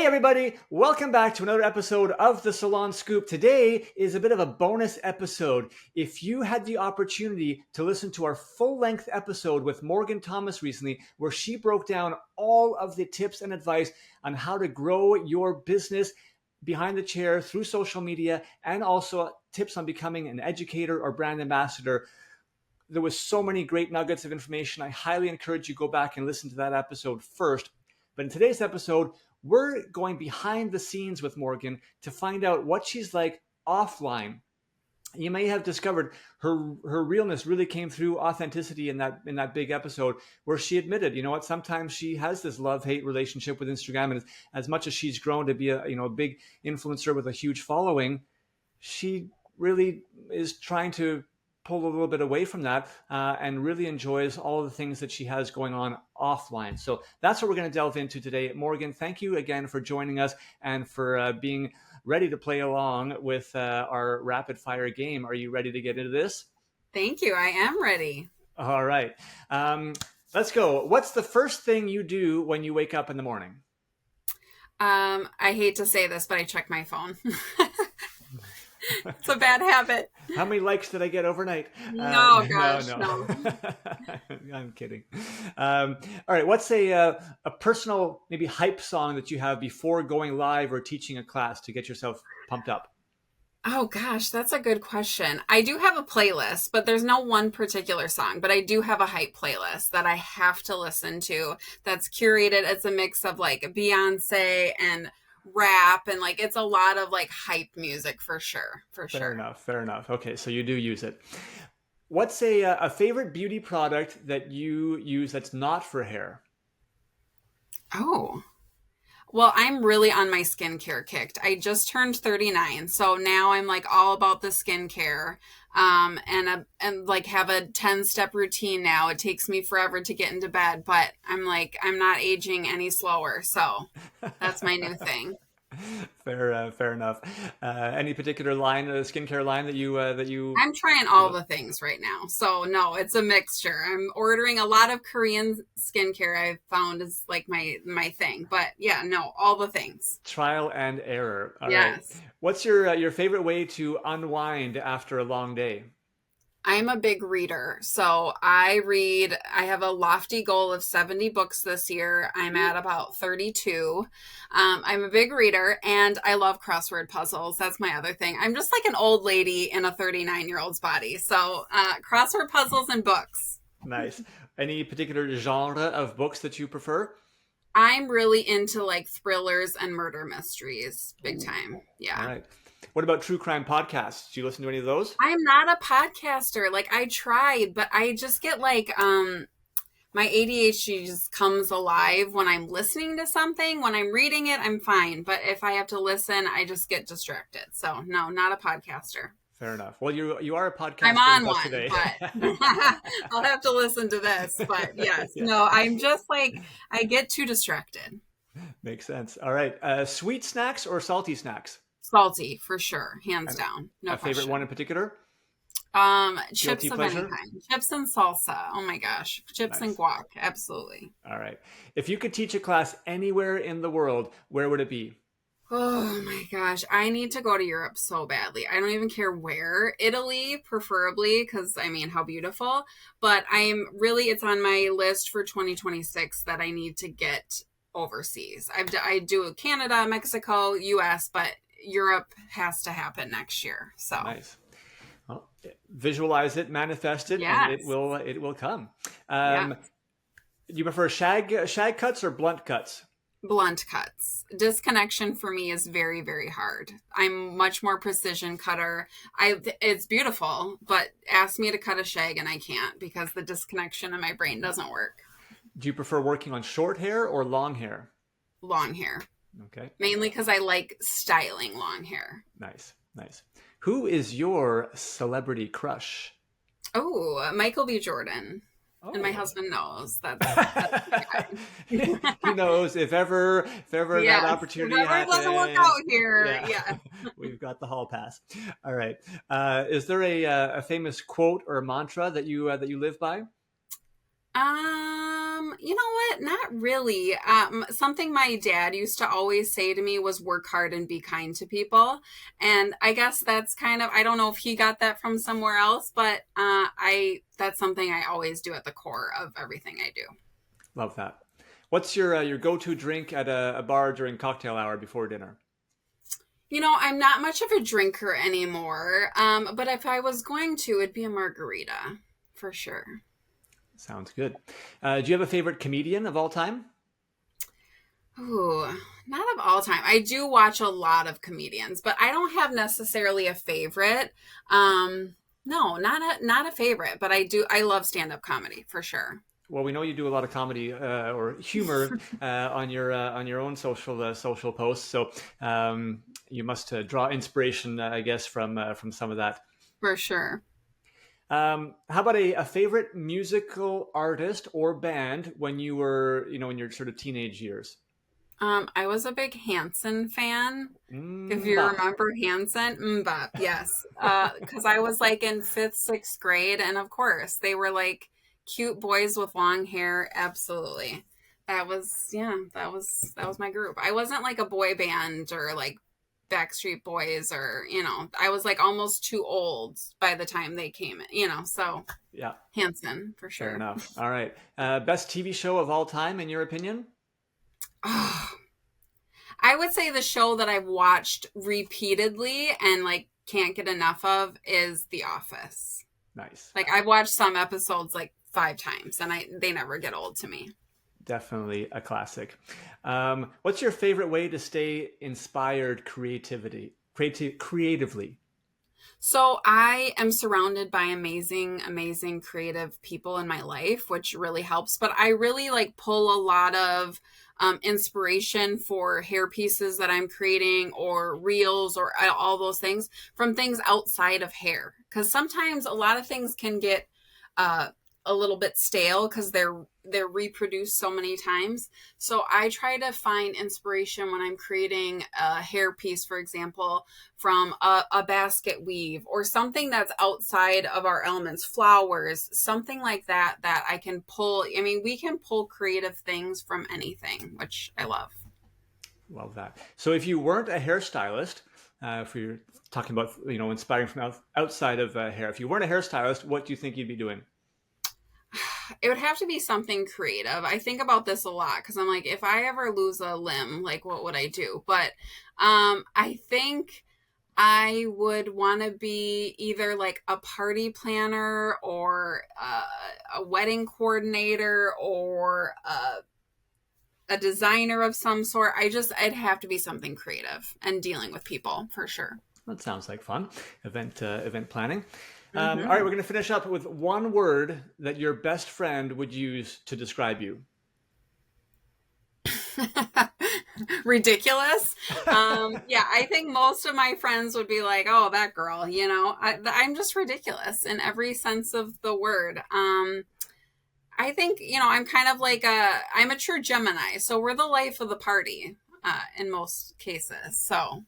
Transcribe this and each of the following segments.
Hey everybody, welcome back to another episode of the Salon Scoop. Today is a bit of a bonus episode. If you had the opportunity to listen to our full-length episode with Morgan Thomas recently, where she broke down all of the tips and advice on how to grow your business behind the chair through social media, and also tips on becoming an educator or brand ambassador. There was so many great nuggets of information. I highly encourage you to go back and listen to that episode first. But in today's episode, we're going behind the scenes with Morgan to find out what she's like offline. You may have discovered her realness really came through authenticity in that big episode where she admitted, you know what, sometimes she has this love-hate relationship with Instagram, and as much as she's grown to be a big influencer with a huge following, she really is trying to pull a little bit away from that and really enjoys all the things that she has going on offline. So that's what we're going to delve into today. Morgan, thank you again for joining us and for being ready to play along with our rapid fire game. Are you ready to get into this? Thank you. I am ready. All right. Let's go. What's the first thing you do when you wake up in the morning? I hate to say this, but I check my phone. It's a bad habit. How many likes did I get overnight? No. I'm kidding. All right. What's a personal, maybe hype song that you have before going live or teaching a class to get yourself pumped up? Oh gosh, that's a good question. I do have a playlist, but there's no one particular song, but I do have a hype playlist that I have to listen to that's curated. It's a mix of like Beyonce and rap, and like it's a lot of like hype music for sure. Fair enough. Okay, so you do use it. What's a favorite beauty product that you use that's not for hair? Oh, well, I'm really on my skincare kick. I just turned 39, so now I'm like all about the skincare, and like have a 10-step routine now. It takes me forever to get into bed, but I'm not aging any slower, so that's my new thing. Fair enough. Any particular line, skincare line that you I'm trying all the things right now. So no, it's a mixture. I'm ordering a lot of Korean skincare. I've found is like my thing. But yeah, no, all the things. Trial and error. All yes. Right. What's your favorite way to unwind after a long day? I'm a big reader. So I have a lofty goal of 70 books this year. I'm at about 32. I'm a big reader and I love crossword puzzles. That's my other thing. I'm just like an old lady in a 39-year-old's body. So crossword puzzles and books. Nice. Any particular genre of books that you prefer? I'm really into like thrillers and murder mysteries. Big time. Yeah. All right. What about true crime podcasts? Do you listen to any of those? I'm not a podcaster. Like I tried, but I just get like my ADHD just comes alive when I'm listening to something. When I'm reading it, I'm fine. But if I have to listen, I just get distracted. So no, not a podcaster. Fair enough. Well, you are a podcaster. I'm on one, today. But I'll have to listen to this. But yes, yeah. No, I'm just like, I get too distracted. Makes sense. All right. Sweet snacks or salty snacks? Salty, for sure. Hands down. No question. Favorite one in particular? Chips of any kind. Chips and salsa. Oh my gosh. Chips and guac. Absolutely. All right. If you could teach a class anywhere in the world, where would it be? Oh my gosh. I need to go to Europe so badly. I don't even care where. Italy, preferably, because I mean, how beautiful. But it's on my list for 2026 that I need to get overseas. I do Canada, Mexico, US, but Europe has to happen next year. So nice. Well, visualize it, manifest it, yes. And it will come. Do you prefer shag cuts or blunt cuts? Blunt cuts. Disconnection for me is very, very hard. I'm much more precision cutter. It's beautiful, but ask me to cut a shag and I can't because the disconnection in my brain doesn't work. Do you prefer working on short hair or long hair? Long hair. Okay. Mainly because I like styling long hair. Nice. Who is your celebrity crush? Oh, Michael B. Jordan. Oh. And my husband knows that's he knows if ever that opportunity happens. Doesn't work out here. Yeah. We've got the hall pass. All right. Is there a famous quote or mantra that you live by? You know what? Not really. Something my dad used to always say to me was work hard and be kind to people. And I guess that's kind of, I don't know if he got that from somewhere else, but that's something I always do at the core of everything I do. Love that. What's your go-to drink at a bar during cocktail hour before dinner? I'm not much of a drinker anymore. But if I was going to, it'd be a margarita for sure. Sounds good. Do you have a favorite comedian of all time? Ooh, not of all time. I do watch a lot of comedians, but I don't have necessarily a favorite. No, not a favorite, but I love stand-up comedy for sure. Well, we know you do a lot of comedy or humor on your own social posts, so you must draw inspiration, I guess, from some of that. For sure. How about a favorite musical artist or band when you were, in your sort of teenage years? I was a big Hanson fan. If you remember Hanson, Mbop, yes. Because I was like in 5th, 6th grade, and of course they were like cute boys with long hair. Absolutely. That was my group. I wasn't like a boy band or like Backstreet Boys or, I was like almost too old by the time they came in, so yeah, Hanson for sure. Fair enough. All right. Best TV show of all time, in your opinion? Oh, I would say the show that I've watched repeatedly and like can't get enough of is The Office. Nice. Like I've watched some episodes like 5 times and they never get old to me. Definitely a classic. What's your favorite way to stay inspired creatively? So I am surrounded by amazing creative people in my life, which really helps. But I really like pull a lot of inspiration for hair pieces that I'm creating or reels or all those things from things outside of hair. Because sometimes a lot of things can get a little bit stale because they're reproduced so many times. So I try to find inspiration when I'm creating a hair piece, for example, from a basket weave or something that's outside of our elements, flowers, something like that I can pull. I mean, we can pull creative things from anything, which I love. Love that. So if you weren't a hairstylist, if you're talking about, inspiring from outside of hair, if you weren't a hairstylist, what do you think you'd be doing? It would have to be something creative. I think about this a lot because I'm like, if I ever lose a limb, like what would I do? But I think I would want to be either like a party planner or a wedding coordinator or a designer of some sort. It'd have to be something creative and dealing with people for sure. That sounds like fun. Event planning. All right, we're going to finish up with one word that your best friend would use to describe you. Ridiculous. Yeah, I think most of my friends would be like, oh, that girl, I'm just ridiculous in every sense of the word. I think, I'm kind of like I'm a true Gemini. So we're the life of the party in most cases. So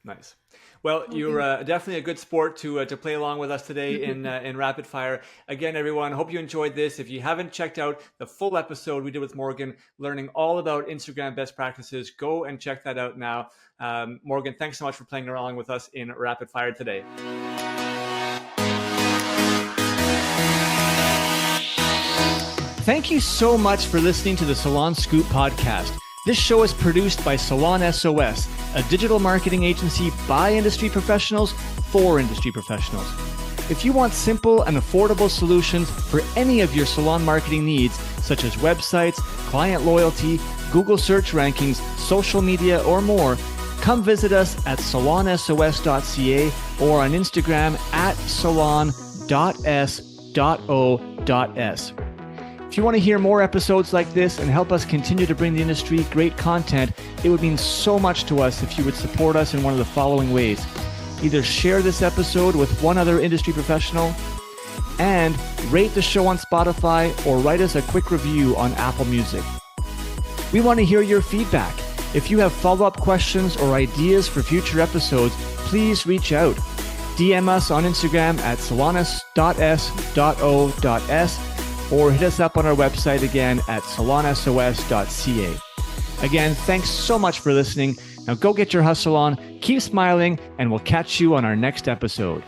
nice. Well, you're definitely a good sport to play along with us today in Rapid Fire. Again, everyone, hope you enjoyed this. If you haven't checked out the full episode we did with Morgan, learning all about Instagram best practices, go and check that out now. Morgan, thanks so much for playing along with us in Rapid Fire today. Thank you so much for listening to the Salon Scoop podcast. This show is produced by Salon S.O.S, a digital marketing agency by industry professionals for industry professionals. If you want simple and affordable solutions for any of your salon marketing needs, such as websites, client loyalty, Google search rankings, social media, or more, come visit us at salonsos.ca or on Instagram at salon.s.o.s. If you want to hear more episodes like this and help us continue to bring the industry great content, it would mean so much to us if you would support us in one of the following ways. Either share this episode with one other industry professional and rate the show on Spotify or write us a quick review on Apple Music. We want to hear your feedback. If you have follow-up questions or ideas for future episodes, please reach out. DM us on Instagram at salonus.s.o.s or hit us up on our website again at salonsos.ca. Again, thanks so much for listening. Now go get your hustle on, keep smiling, and we'll catch you on our next episode.